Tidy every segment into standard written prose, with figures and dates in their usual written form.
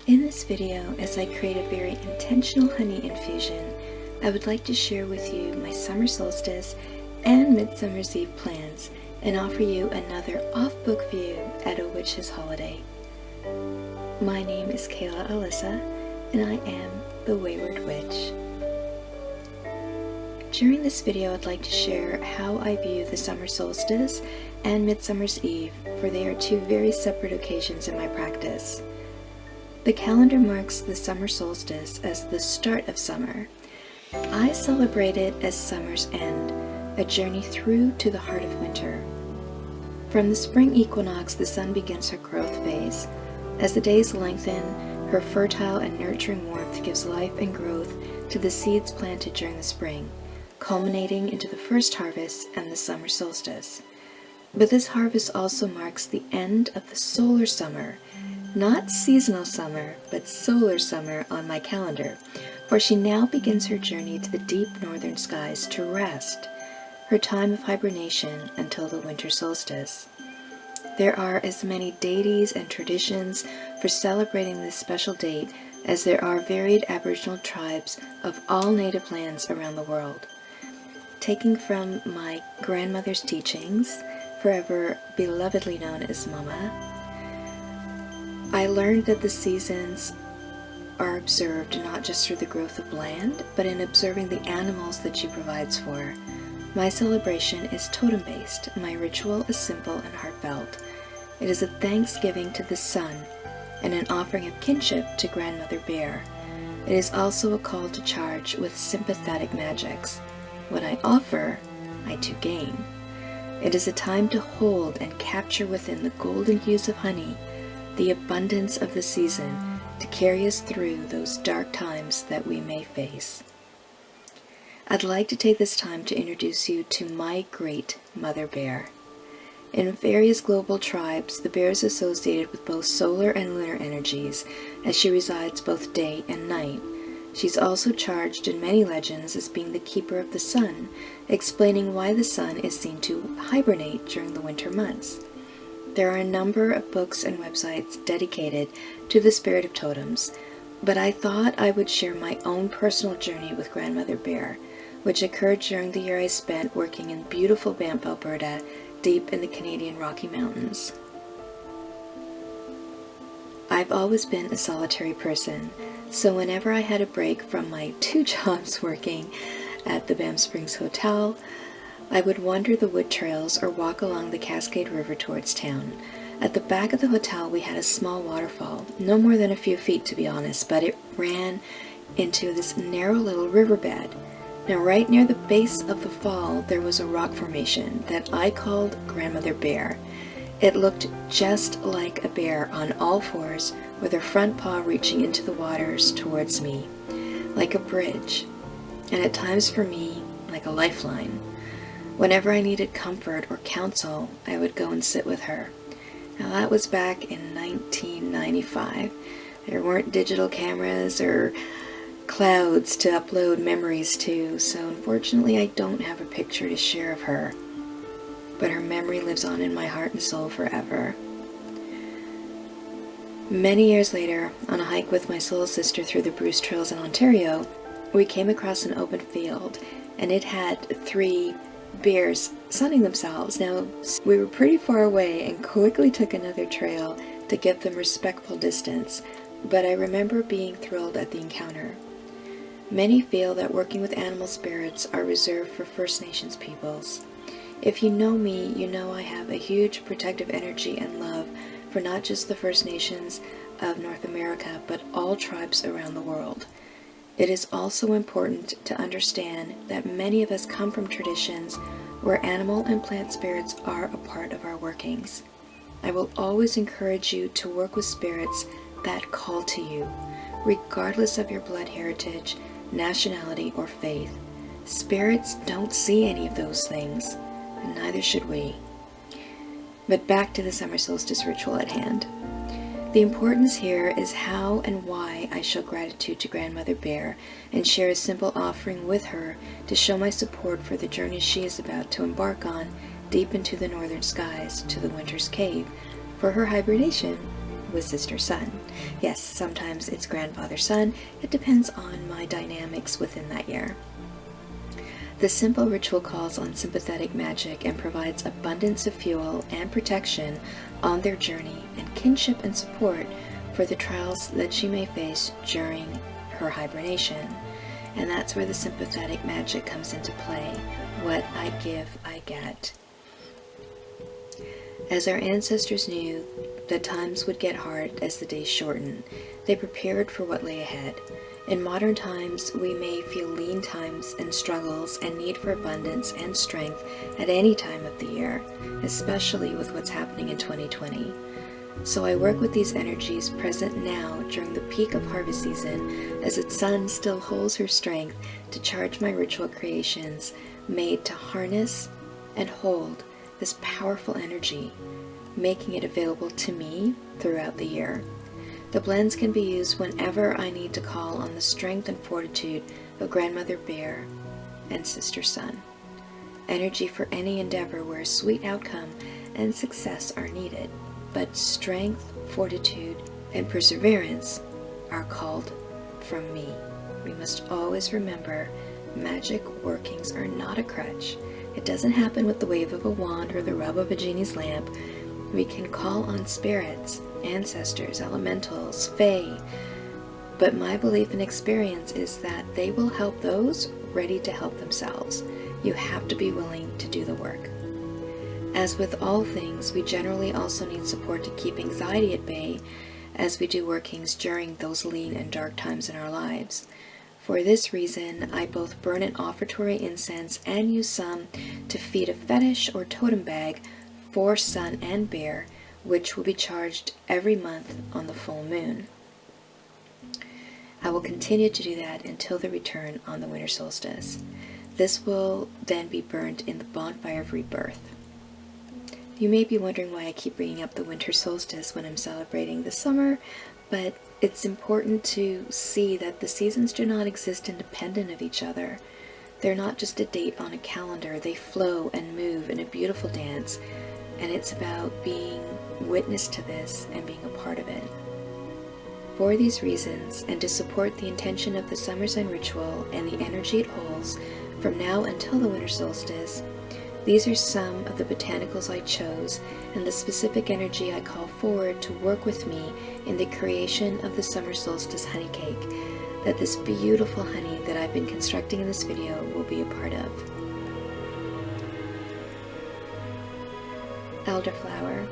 In this video, as I create a very intentional honey infusion, I would like to share with you my summer solstice and midsummer's eve plans and offer you another off-book view at a witch's holiday. My name is Kayla Alyssa, and I am the Wayward Witch. During this video, I'd like to share how I view the summer solstice and midsummer's eve, for they are two very separate occasions in my practice. The calendar marks the summer solstice as the start of summer. I celebrate it as summer's end, a journey through to the heart of winter. From the spring equinox, the sun begins her growth phase. As the days lengthen, her fertile and nurturing warmth gives life and growth to the seeds planted during the spring, culminating into the first harvest and the summer solstice. But this harvest also marks the end of the solar summer, not seasonal summer, but solar summer on my calendar, for she now begins her journey to the deep northern skies to rest, her time of hibernation until the winter solstice. There are as many deities and traditions for celebrating this special date as there are varied Aboriginal tribes of all native lands around the world. Taking from my grandmother's teachings, forever belovedly known as Mama, I learned that the seasons are observed not just through the growth of land, but in observing the animals that she provides for. My celebration is totem-based. My ritual is simple and heartfelt. It is a thanksgiving to the sun and an offering of kinship to Grandmother Bear. It is also a call to charge with sympathetic magics. What I offer, I too gain. It is a time to hold and capture within the golden hues of honey the abundance of the season to carry us through those dark times that we may face. I'd like to take this time to introduce you to my great Mother Bear. In various global tribes, the bear is associated with both solar and lunar energies, as she resides both day and night. She's also charged in many legends as being the keeper of the sun, explaining why the sun is seen to hibernate during the winter months. There are a number of books and websites dedicated to the spirit of totems, but I thought I would share my own personal journey with Grandmother Bear, which occurred during the year I spent working in beautiful Banff, Alberta, deep in the Canadian Rocky Mountains. I've always been a solitary person, so whenever I had a break from my 2 jobs working at the Banff Springs Hotel, I would wander the wood trails or walk along the Cascade River towards town. At the back of the hotel we had a small waterfall, no more than a few feet to be honest, but it ran into this narrow little riverbed. Now right near the base of the fall there was a rock formation that I called Grandmother Bear. It looked just like a bear on all fours with her front paw reaching into the waters towards me, like a bridge, and at times for me, like a lifeline. Whenever I needed comfort or counsel, I would go and sit with her. Now that was back in 1995. There weren't digital cameras or clouds to upload memories to, so unfortunately I don't have a picture to share of her. But her memory lives on in my heart and soul forever. Many years later, on a hike with my soul sister through the Bruce Trails in Ontario, we came across an open field, and it had 3 bears sunning themselves. Now, we were pretty far away and quickly took another trail to give them respectful distance, but I remember being thrilled at the encounter. Many feel that working with animal spirits are reserved for First Nations peoples. If you know me, you know I have a huge protective energy and love for not just the First Nations of North America, but all tribes around the world. It is also important to understand that many of us come from traditions where animal and plant spirits are a part of our workings. I will always encourage you to work with spirits that call to you, regardless of your blood heritage, nationality, or faith. Spirits don't see any of those things, and neither should we. But back to the summer solstice ritual at hand. The importance here is how and why I show gratitude to Grandmother Bear and share a simple offering with her to show my support for the journey she is about to embark on deep into the northern skies to the winter's cave for her hibernation with Sister Sun. Yes, sometimes it's Grandfather Sun. It depends on my dynamics within that year. The simple ritual calls on sympathetic magic and provides abundance of fuel and protection on their journey, and kinship and support for the trials that she may face during her hibernation. And that's where the sympathetic magic comes into play. What I give, I get. As our ancestors knew that times would get hard as the days shortened, they prepared for what lay ahead. In modern times, we may feel lean times and struggles and need for abundance and strength at any time of the year, especially with what's happening in 2020. So I work with these energies present now during the peak of harvest season, as the sun still holds her strength to charge my ritual creations made to harness and hold this powerful energy, making it available to me throughout the year. The blends can be used whenever I need to call on the strength and fortitude of Grandmother Bear and Sister Sun. Energy for any endeavor where a sweet outcome and success are needed, but strength, fortitude, and perseverance are called from me. We must always remember, magic workings are not a crutch. It doesn't happen with the wave of a wand or the rub of a genie's lamp. We can call on spirits, ancestors, elementals, fae, but my belief and experience is that they will help those ready to help themselves. You have to be willing to do the work. As with all things, we generally also need support to keep anxiety at bay as we do workings during those lean and dark times in our lives. For this reason, I both burn an offertory incense and use some to feed a fetish or totem bag for Sun and Bear, which will be charged every month on the full moon. I will continue to do that until the return on the winter solstice. This will then be burned in the bonfire of rebirth. You may be wondering why I keep bringing up the winter solstice when I'm celebrating the summer, but it's important to see that the seasons do not exist independent of each other. They're not just a date on a calendar. They flow and move in a beautiful dance, and it's about being witness to this and being a part of it. For these reasons, and to support the intention of the summer sun ritual and the energy it holds from now until the winter solstice, these are some of the botanicals I chose and the specific energy I call forward to work with me in the creation of the summer solstice honey cake that this beautiful honey that I've been constructing in this video will be a part of. Elderflower.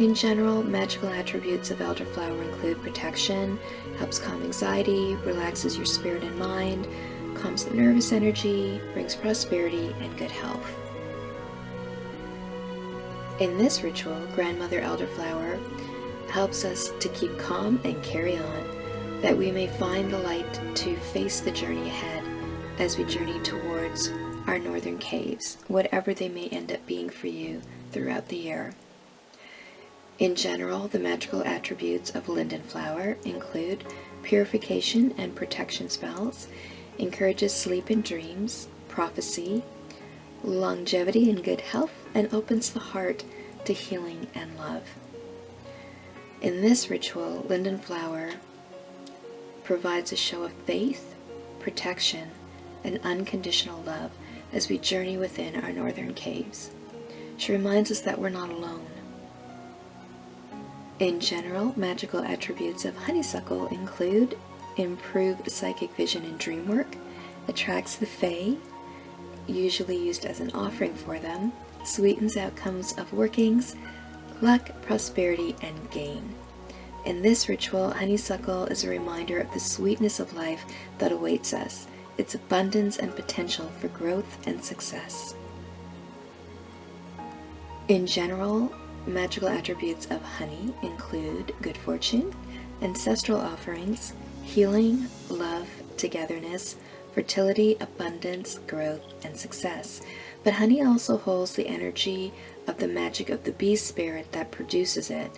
In general, magical attributes of elderflower include protection, helps calm anxiety, relaxes your spirit and mind, calms the nervous energy, brings prosperity and good health. In this ritual, Grandmother Elderflower helps us to keep calm and carry on, that we may find the light to face the journey ahead as we journey towards our northern caves, whatever they may end up being for you throughout the year. In general, the magical attributes of linden flower include purification and protection spells, encourages sleep and dreams, prophecy, longevity and good health, and opens the heart to healing and love. In this ritual, linden flower provides a show of faith, protection, and unconditional love as we journey within our northern caves. She reminds us that we're not alone. In general, magical attributes of honeysuckle include improved psychic vision and dream work, attracts the fae, usually used as an offering for them, sweetens outcomes of workings, luck, prosperity, and gain. In this ritual, honeysuckle is a reminder of the sweetness of life that awaits us, its abundance and potential for growth and success. In general, magical attributes of honey include good fortune, ancestral offerings, healing, love, togetherness, fertility, abundance, growth, and success. But honey also holds the energy of the magic of the bee spirit that produces it,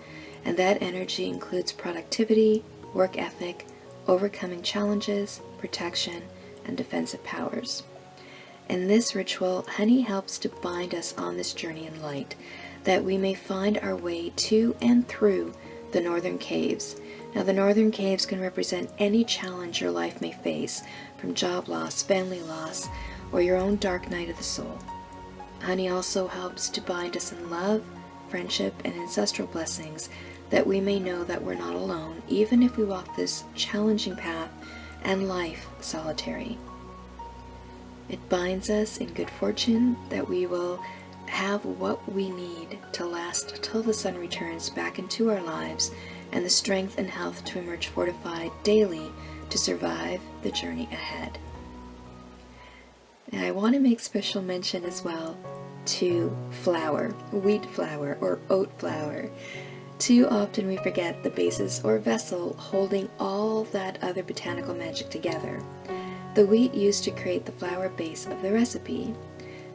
and that energy includes productivity, work ethic, overcoming challenges, protection, and defensive powers. In this ritual, honey helps to bind us on this journey in light, that we may find our way to and through the Northern Caves. Now, the Northern Caves can represent any challenge your life may face, from job loss, family loss, or your own dark night of the soul. Honey also helps to bind us in love, friendship, and ancestral blessings, that we may know that we're not alone, even if we walk this challenging path and life solitary. It binds us in good fortune, that we will have what we need to last till the sun returns back into our lives, and the strength and health to emerge fortified daily to survive the journey ahead. And I want to make special mention as well to flour, wheat flour or oat flour. Too often we forget the basis or vessel holding all that other botanical magic together. The wheat used to create the flour base of the recipe.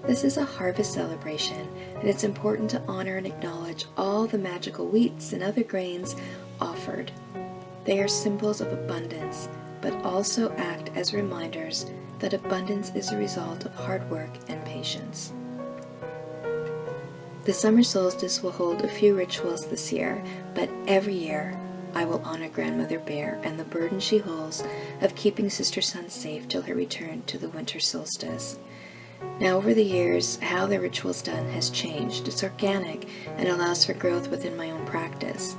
This is a harvest celebration, and it's important to honor and acknowledge all the magical wheats and other grains offered. They are symbols of abundance, but also act as reminders that abundance is a result of hard work and patience. The summer solstice will hold a few rituals this year, but every year I will honor Grandmother Bear and the burden she holds of keeping Sister Sun safe till her return to the winter solstice. Now, over the years, how the ritual's done has changed. It's organic and allows for growth within my own practice.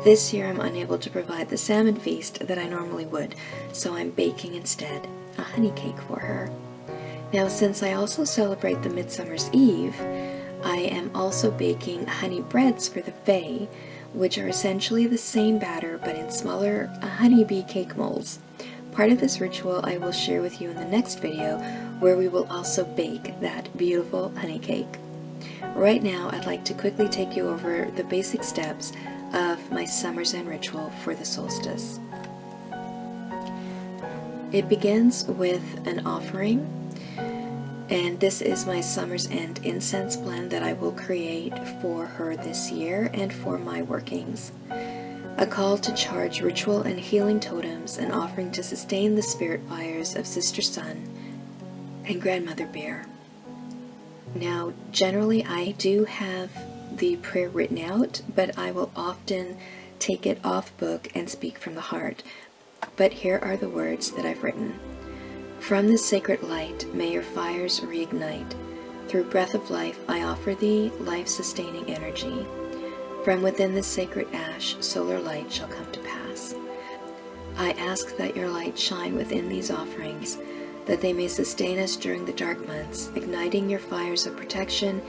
This year I'm unable to provide the salmon feast that I normally would, so I'm baking instead a honey cake for her. Now, since I also celebrate the Midsummer's Eve, I am also baking honey breads for the Fae, which are essentially the same batter but in smaller honeybee cake molds. Part of this ritual I will share with you in the next video, where we will also bake that beautiful honey cake. Right now, I'd like to quickly take you over the basic steps of my Summer's End ritual for the solstice. It begins with an offering, and this is my Summer's End incense blend that I will create for her this year and for my workings. A call to charge ritual and healing totems, an offering to sustain the spirit fires of Sister Sun and Grandmother Bear. Now, generally I do have the prayer written out, but I will often take it off book and speak from the heart. But here are the words that I've written. From this sacred light, may your fires reignite. Through breath of life, I offer thee life-sustaining energy. From within this sacred ash, solar light shall come to pass. I ask that your light shine within these offerings, that they may sustain us during the dark months, igniting your fires of protection,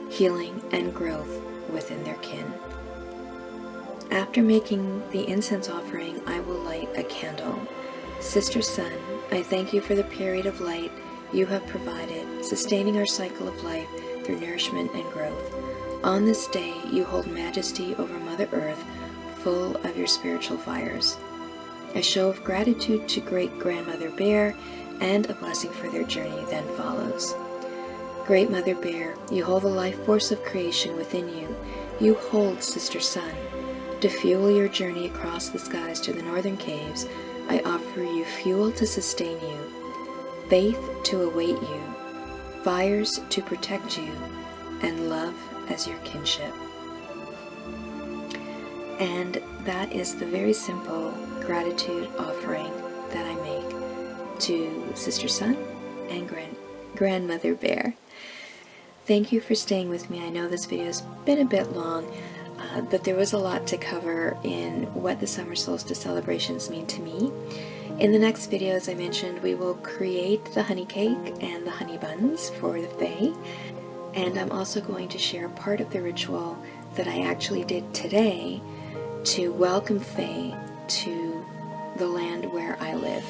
healing, and growth within their kin. After making the incense offering, I will light a candle. Sister Sun, I thank you for the period of light you have provided, sustaining our cycle of life through nourishment and growth. On this day, you hold majesty over Mother Earth, full of your spiritual fires. A show of gratitude to Great Grandmother Bear and a blessing for their journey then follows. Great Mother Bear, you hold the life force of creation within you. You hold Sister Sun. To fuel your journey across the skies to the northern caves, I offer you fuel to sustain you, faith to await you, fires to protect you, and love as your kinship. And that is the very simple gratitude offering that I make to Sister Sun and Grandmother Bear. Thank you for staying with me. I know this video has been a bit long, but there was a lot to cover in what the summer solstice celebrations mean to me. In the next video, as I mentioned, we will create the honey cake and the honey buns for the Fae. And I'm also going to share part of the ritual that I actually did today to welcome Fae to the land where I live.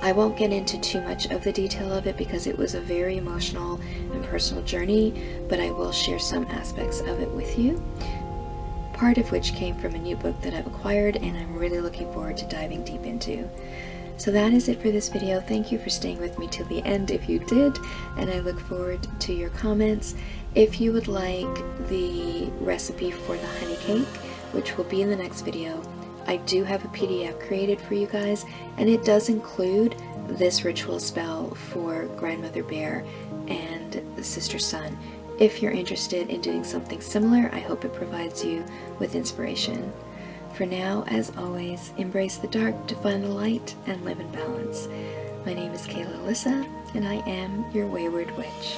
I won't get into too much of the detail of it because it was a very emotional and personal journey, but I will share some aspects of it with you, part of which came from a new book that I've acquired and I'm really looking forward to diving deep into. So that is it for this video. Thank you for staying with me till the end if you did, and I look forward to your comments. If you would like the recipe for the honey cake, which will be in the next video, I do have a PDF created for you guys, and it does include this ritual spell for Grandmother Bear and Sister Sun If you're interested in doing something similar, I hope it provides you with inspiration. For now, as always, embrace the dark to find the light and live in balance. My name is Kayla Alyssa, and I am your Wayward Witch.